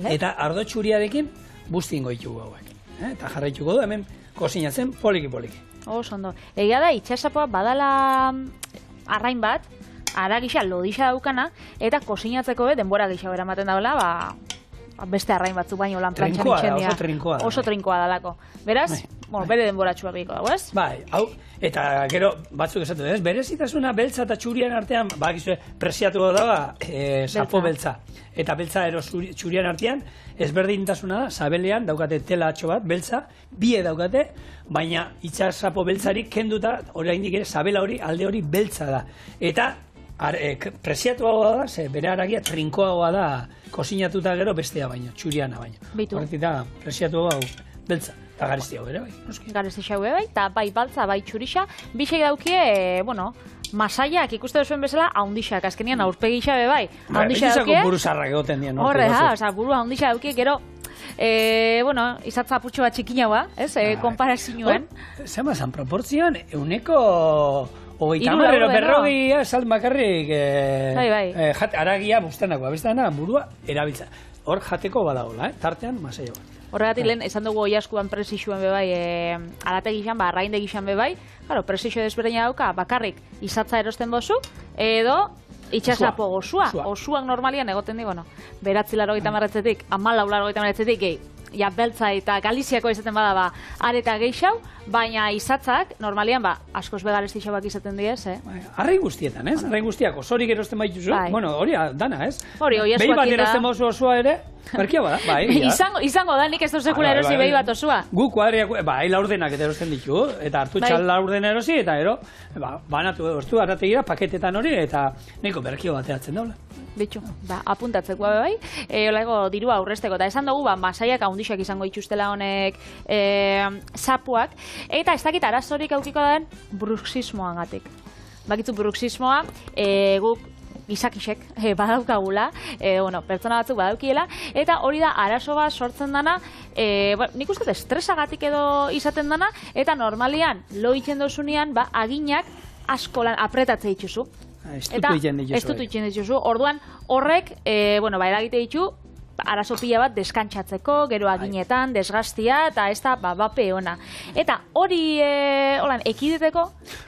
eta ardo txuriarekin bustingo ditugu hauek. Eta jarraituko du hemen kozinatzen poliki. Ondo. Egia da, itxasapoa badala arrain bat, ara gisa lodixa daukana, eta kozinatzeko denbora gisa bera ematen daula, beste arrain batzuk baino lan plantxan itxendia. Oso trinkoa dalako. Beraz, bere denboratxua biko dago, ez? Bai, hau, eta gero batzuk esatu, ez? Berezitasuna beltza eta txurian artean, bakizue, presiatu da, sapo beltza. Eta beltza ero txurian artean, ezberdintasuna da, sabelean daukate tela atxo bat, beltza, bie daukate, baina itxasapo beltzarik kenduta, oraindik ere, sabela hori, alde hori beltza da. Eta presiatuagoa da, ze bere haragia trinkoagoa da, kozinatuta gero bestea baino, txuriana baino. Horretik da, presiatuagoa beltza. Eta garestia hau ere bai, noski. Garestia hau ere bai, eta bai baltza, bai txurixa, bisei daukie, masaiak ikuste duzuen bezala, haundixak, azkenian aurpegisa be bai. Haundixako buruzarrak egoten dien. Horre, buru haundixak daukie, gero, izatza putxo bat txikinaua, ez, konparazioan. Zema zan proportzioan, euneko... Ogeita marrero berrogia esalden bakarrik aragia bustenakoa, bestana burua erabiltza. Hor jateko badagola, tartean masaio bat. Horregatik lehen, esan dugu oiaskuan presixuan bebai, alate gixan, arrainde gixan bebai, presixo desberdina dauka, bakarrik izatza erosten bozu, edo itxasapo gozua. Osuak normalian egoten di, beratzi larogeita marretzetik, 14 larogeita marretzetik, ja beltza eta Galiziako izaten bada areta geixau, baina izatzak normalian askoz begarestixabak izaten diez, Arrain guztietan, ez? Arrain guztiak osorik erosten baituzu, hori dana, ez? Hori, oiaskuak behi bat erosten bauzu osoa ere, berkia bada, izango da, nik ez dut sekula erosi behi bat osoa. Gu kuadriak, laurdenak eta erosten ditu, eta hartu txal laurden erosi, eta banatu erostu, arategira, paketetan hori, eta neko berkio bateatzen daula. Bitxu, apuntatzeko bai, olako dirua aurresteko, eta esan dugu, masaiak haundixak izango itxustela honek sapuak, eta ez dakit arazorik aukiko den bruxismoan gatik. Bakitzu bruxismoa, guk gizakisek badaukagula, pertsona batzuk badaukiela, eta hori da arazo bat sortzen dana, nik uste estresagatik edo izaten dana, eta normalian, lo itxen dozunean, aginak askolan apretatze itxuzu. Ez dutu itxen dituzu. Orduan, horrek, eragite ditu, arazo pila bat deskantzatzeko, gero aginetan, desgastia, eta ez da, bape ona. Eta hori, ekideteko...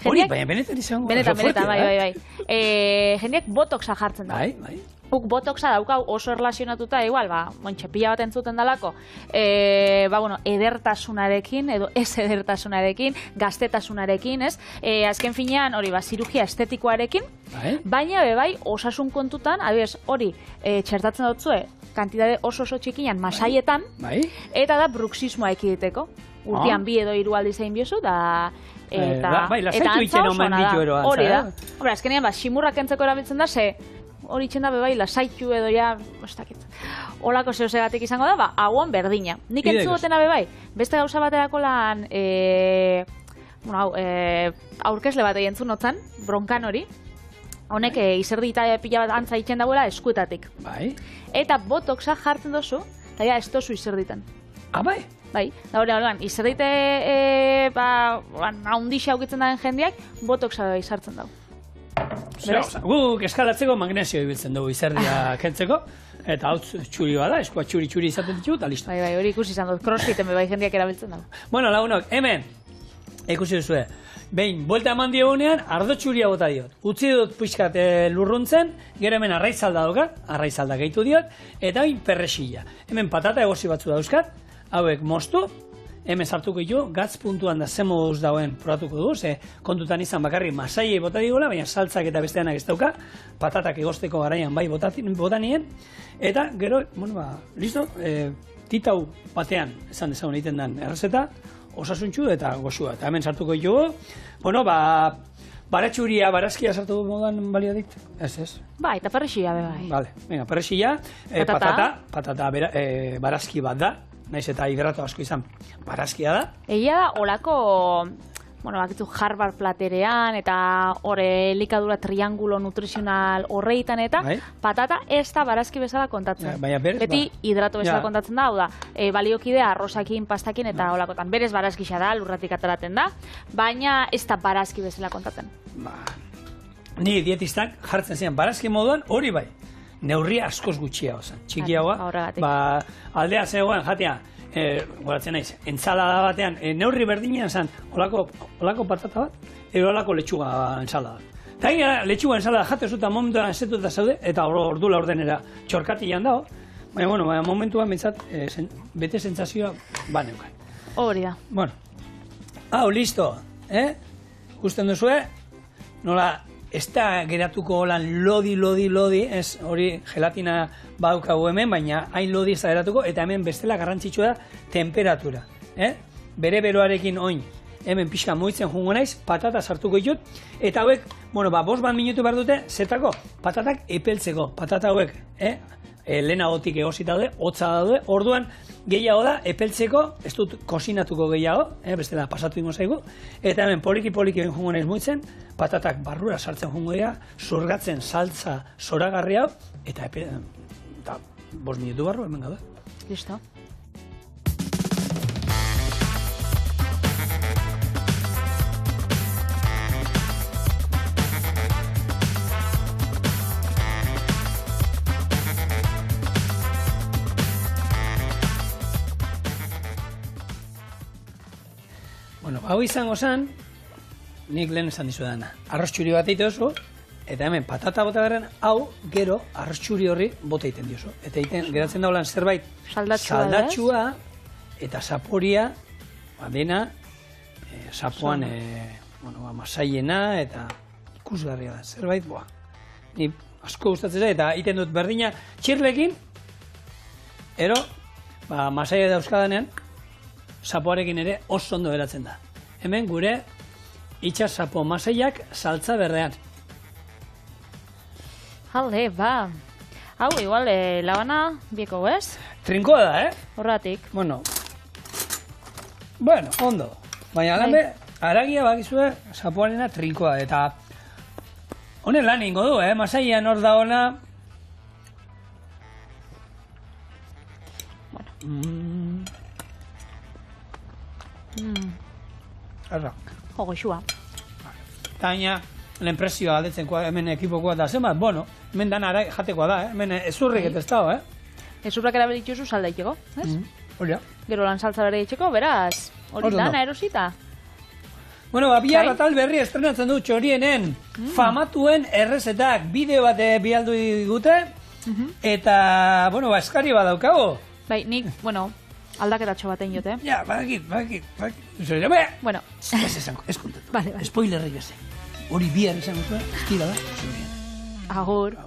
Hori, baina benetan izango. Benetan, bai. Jendeak botoxa jartzen da. Bai. Uk botoxa daukau oso erlazionatuta, igual, txepila bat entzuten dalako, edertasunarekin, edo ez edertasunarekin, gaztetasunarekin, ez? Azken finean, hori, zirurgia estetikoarekin, baina, bai, osasun kontutan, adibidez, hori, txertatzen dutzue, kantidade oso txikinan masaietan, eta da bruxismoa ekiditeko. Urtean bi edo 3 aldiz egin biozu, eta antza oso da. Hori da. Hora, azkenean, simurrak entzeko erabiltzen da, hori itxenda bebai, lasaitu edo ja, olako zehosegatik izango da, hauan berdina. Nik entzugotena bebai, beste gauza baterako lan, aurkezle bat egin zun bronkan hori, honek izerdi eta pila bat antza itxen dagoela eskuetatik. Eta botoxa jartzen dozu, eta ja, ez dozu izerditan. Bai? Bai, da hori hauan, izerdite haundixa aukitzen daren jendeak, botoxa izartzen dago. Guk eskalatzeko magnesio ibiltzen dugu izerdia kentzeko, eta hau txuri bada, eskua txuri izaten ditu, eta listo. Bai, hori ikusi izan dut, crossfiten bai jendeak erabiltzen dago. Bueno, lagunok, hemen, ikusi duzue, behin, buelta eman diogunean, ardo txuria bota diot. Utzi dut pixkat lurruntzen, gero hemen arraizalda daukat, arraizalda gehitu diot, eta hemen perrexilla. Hemen patata egosi batzu dauzkat, hauek moztu, hemen sartuko ditu, gatz puntuan da ze moduz dauen probatuko du, kontutan izan bakarrik masaiei bota digola, baina saltzak eta besteanak ez dauka, patatak egosteko garaian bai botanien, eta gero, listo, titau batean, esan dezagun egiten den errezeta, osasuntxu eta goxua. Eta hemen sartuko ditugu, baratxuria, barazkia sartu moduan balio dit? Ez. Bai, eta perrexilla bai. Vale, venga, perrexilla, patata barazki bat da, naiz eta hidrato asko izan, barazkia da. Egia da, olako, bakitu Harvard platerean, eta hori elikadura triangulo nutrizional horreitan eta patata ez da barazki bezala kontatzen. Beti hidrato bezala kontatzen da, hau da, baliokidea arrozakin, pastakin eta olakotan. Berez barazkixa da, lurratik ateratzen da, baina ez da barazki bezala kontatzen. Ni dietistak jartzen ziren barazki moduan hori bai. Neurria askoz gutxia osan, txikiagoa, aldea zegoen jatea, goratzen naiz, entsalada batean, neurri berdinean zan, olako patata bat, edo olako letxuga entsalada. Eta gara, letxuga entsalada jate zuta momentuan esetuta zaude, eta ordu laurdenera txorkatian dago, baina momentuan bintzat, bete sentsazioa neukan. Hori da. Hau, listo, gusten duzue, nola, ez da geratuko holan lodi, ez hori gelatina badaukagu hemen, baina hain lodi ez da geratuko, eta hemen bestela garrantzitsua da temperatura. Bere beroarekin oin, hemen pixka moitzen jungo naiz, patata sartuko ditut, eta hauek, 5 minutu behar dute, zetako, patatak epeltzeko, patata hauek, lehenagotik egosita daude, hotza daude, orduan gehiago da, epeltzeko, ez dut kozinatuko gehiago, bestela pasatu ingo zaigu, eta hemen poliki egin jungo naiz moitzen, patatak barrura sartzen jungo dira, zurgatzen saltza zoragarri hau, eta 5 minutu barru hemen gaude. Listo. Hau izango zen, nik lehen esan dizu dana. Arroz txuri bat egite oso, eta hemen patata bota garen, hau gero arroz txuri horri bota egiten diozu. Eta geratzen daulan zerbait saldatxua eta zaporia, dena, zapoan masaiena eta ikusgarria da. Zerbait, ni asko gustatzen da, eta egiten dut berdina txirlekin, ero, masaia dauzkadanean, zapoarekin ere oso ondo geratzen da. Hemen gure itxas zapo masaiak saltza berrean. Alde, hau, igual, labana bieko, ez? Trinkoa da, Horratik. Bueno, ondo. Baina alambe, aragia bakizue zapoarena trinkoa. Eta honen lan ingo du, masaian hor da ona. Jogoxua. Eta gaina, lehenpresioa aldetzen hemen ekipokoa da zenbat, hemen dana jatekoa da, hemen ezurrik eta ez dago, Ezurrak erabilituzu saldaiteko, ez? Hori da. Gero lan saltza bere itxeko, beraz, hori dana erosita. Bihar atal berri estrenatzen du txorienen famatuen errezetak bideo bat bialdu digute, Eta, bueno, eskari badaukago. Bai, nik, bueno, aldaketatxo baten jote. Ja, badakit. Bueno. Ez esango, ez kontatu. Vale. Spoilerrik ez. Hori bihar esango zuen, ez dira da. Agur.